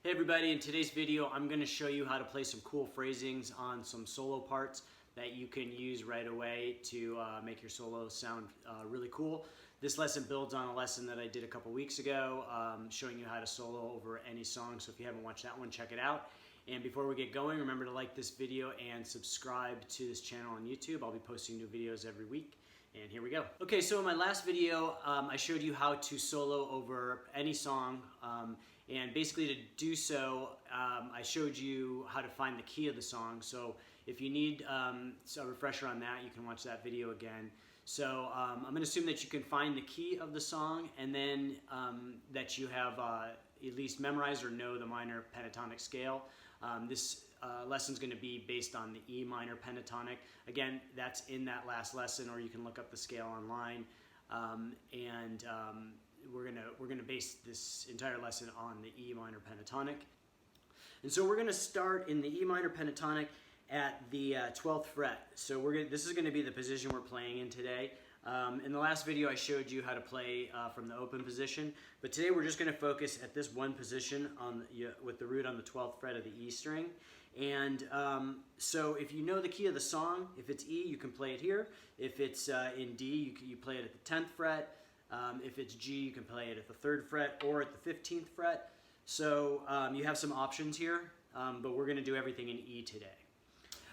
Hey everybody, in today's video I'm going to show you how to play some cool phrasings on some solo parts that you can use right away to make your solo sound really cool. This lesson builds on a lesson that I did a couple weeks ago showing you how to solo over any song, so if you haven't watched that one, check it out. And before we get going, remember to like this video and subscribe to this channel on YouTube. I'll be posting new videos every week. And here we go. Okay, so in my last video, I showed you how to solo over any song. And basically to do so, I showed you how to find the key of the song. So if you need a refresher on that, you can watch that video again. So I'm going to assume that you can find the key of the song, and then that you have at least memorized or know the minor pentatonic scale. This lesson is going to be based on the E minor pentatonic. Again, that's in that last lesson, or you can look up the scale online. We're gonna base this entire lesson on the E minor pentatonic. And so we're gonna start in the E minor pentatonic at the 12th fret. So this is gonna be the position we're playing in today. In the last video I showed you how to play from the open position, but today we're just gonna focus at this one position with the root on the 12th fret of the E string. And so if you know the key of the song, if it's E, you can play it here. If it's in D, you play it at the 10th fret. If it's G, you can play it at the 3rd fret or at the 15th fret. So you have some options here, but we're going to do everything in E today.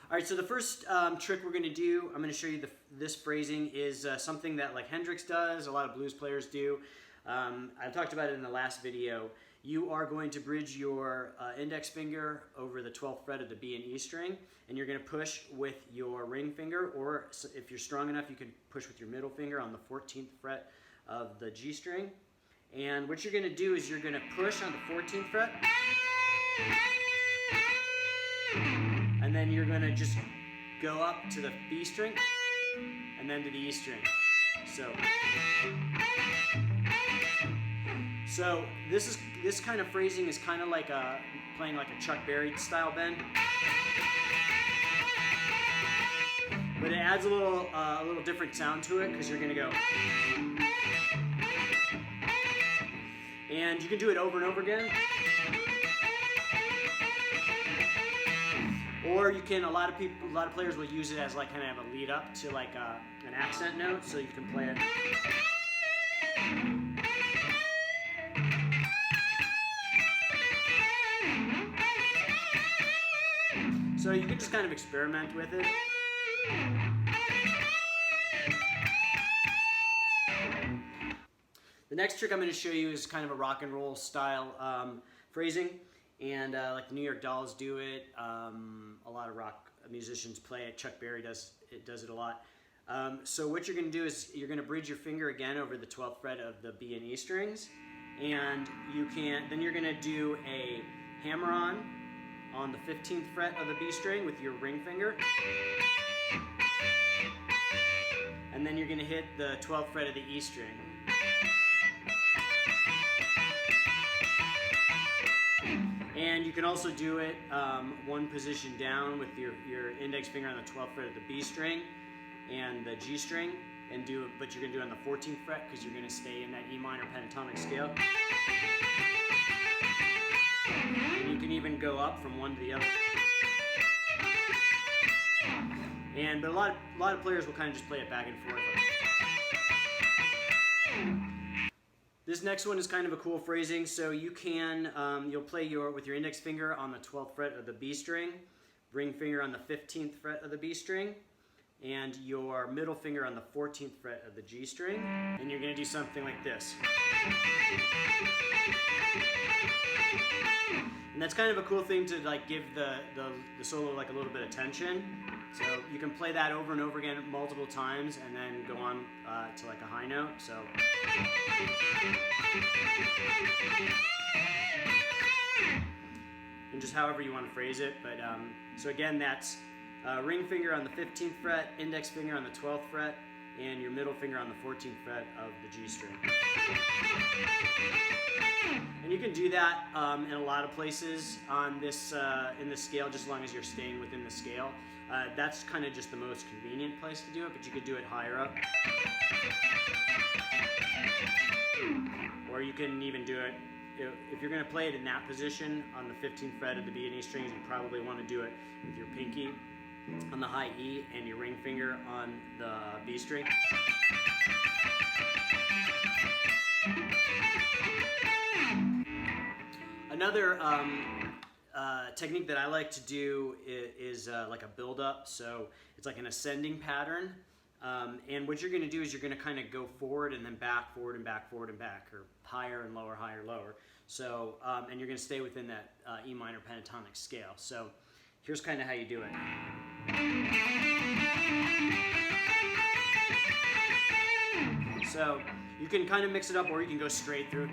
All right, so the first trick we're going to do, I'm going to show you this phrasing is something that like Hendrix does, a lot of blues players do. I talked about it in the last video. You are going to bridge your index finger over the 12th fret of the B and E string, and you're going to push with your ring finger, or if you're strong enough, you can push with your middle finger on the 14th fret of the G string. And what you're going to do is you're going to push on the 14th fret, and then you're going to just go up to the B string and then to the E string. So this kind of phrasing is kind of like playing like a Chuck Berry style bend, but it adds a little different sound to it because you're going to go. And you can do it over and over again. Or you can, a lot of players will use it as like kind of a lead up to like an accent note, so you can play it. So you can just kind of experiment with it. The next trick I'm going to show you is kind of a rock and roll style phrasing, and like the New York Dolls do it. A lot of rock musicians play it. Chuck Berry does it a lot. So what you're going to do is you're going to bridge your finger again over the 12th fret of the B and E strings, and then you're going to do a hammer-on the 15th fret of the B string with your ring finger, and then you're going to hit the 12th fret of the E string. And you can also do it one position down with your index finger on the 12th fret of the B string and the G string, but you're going to do it on the 14th fret because you're going to stay in that E minor pentatonic scale. And you can even go up from one to the other. But a lot of players will kind of just play it back and forth. This next one is kind of a cool phrasing. So you can, you'll play with your index finger on the 12th fret of the B string, ring finger on the 15th fret of the B string, and your middle finger on the 14th fret of the G string. And you're going to do something like this. And that's kind of a cool thing to like give the solo like a little bit of tension. So you can play that over and over again multiple times and then go on to like a high note. So. And just however you want to phrase it. But so again, that's ring finger on the 15th fret, index finger on the 12th fret, and your middle finger on the 14th fret of the G string. And you can do that in a lot of places on this in this scale, just as long as you're staying within the scale. That's kind of just the most convenient place to do it, but you could do it higher up. Or you can even do it if you're going to play it in that position on the 15th fret of the B and E strings, you probably want to do it with your pinky on the high E and your ring finger on the B string. Another technique that I like to do is like a build-up. So it's like an ascending pattern. And what you're going to do is you're going to kind of go forward and then back, forward and back, forward and back, or higher and lower, higher, lower. So, and you're going to stay within that E minor pentatonic scale. So here's kind of how you do it. So you can kind of mix it up, or you can go straight through.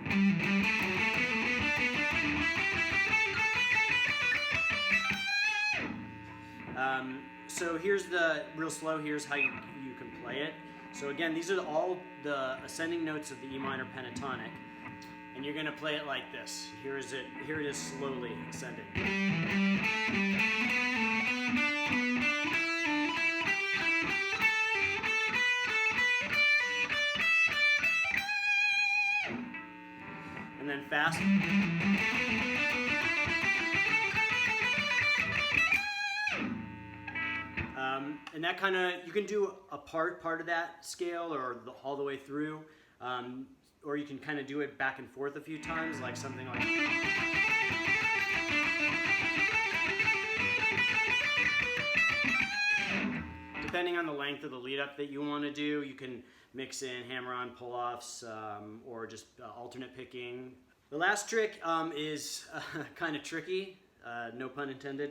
So here's the real slow. Here's how you can play it. So again, these are all the ascending notes of the E minor pentatonic, and you're going to play it like this. Here it is slowly ascending. And then fast. And that kind of, you can do a part of that scale or all the way through, or you can kind of do it back and forth a few times, like something like. Depending on the length of the lead up that you want to do, you can mix in hammer-on pull-offs or just alternate picking. The last trick is kind of tricky, no pun intended.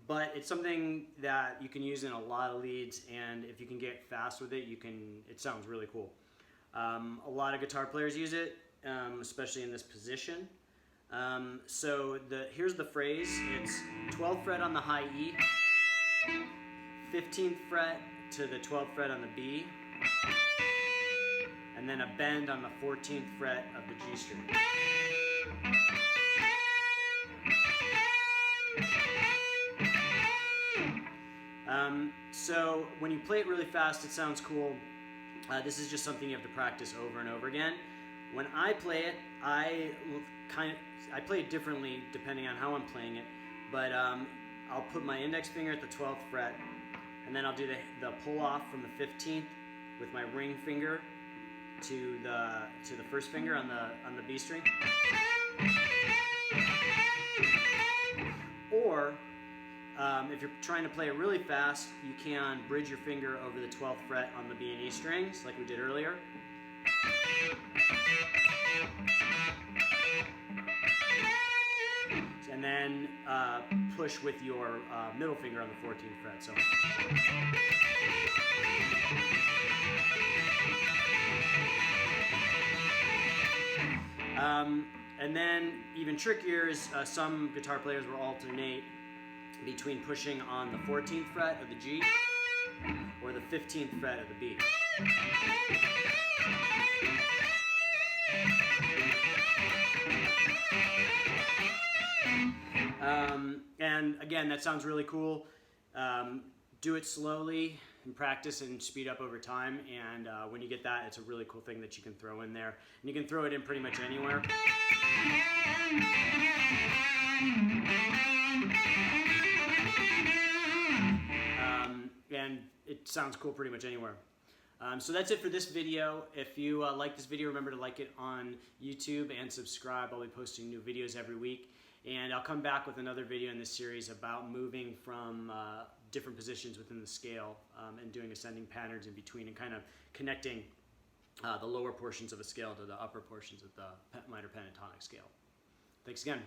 But it's something that you can use in a lot of leads, and if you can get fast with it, it sounds really cool. A lot of guitar players use it, especially in this position. So here's the phrase. It's 12th fret on the high E, 15th fret to the 12th fret on the B, and then a bend on the 14th fret of the G string. So when you play it really fast, it sounds cool. This is just something you have to practice over and over again. When I play it, I play it differently depending on how I'm playing it. But I'll put my index finger at the 12th fret, and then I'll do the pull off from the 15th with my ring finger to the first finger on the B string. Or if you're trying to play it really fast, you can bridge your finger over the 12th fret on the B and E strings, like we did earlier. And then push with your middle finger on the 14th fret. So. And then even trickier is some guitar players will alternate between pushing on the 14th fret of the G or the 15th fret of the B. And again, that sounds really cool. Do it slowly and practice and speed up over time, and when you get that, it's a really cool thing that you can throw in there. And you can throw it in pretty much anywhere. And it sounds cool pretty much anywhere. So that's it for this video. If you like this video, remember to like it on YouTube and subscribe. I'll be posting new videos every week. And I'll come back with another video in this series about moving from different positions within the scale and doing ascending patterns in between and kind of connecting the lower portions of a scale to the upper portions of the minor pentatonic scale. Thanks again.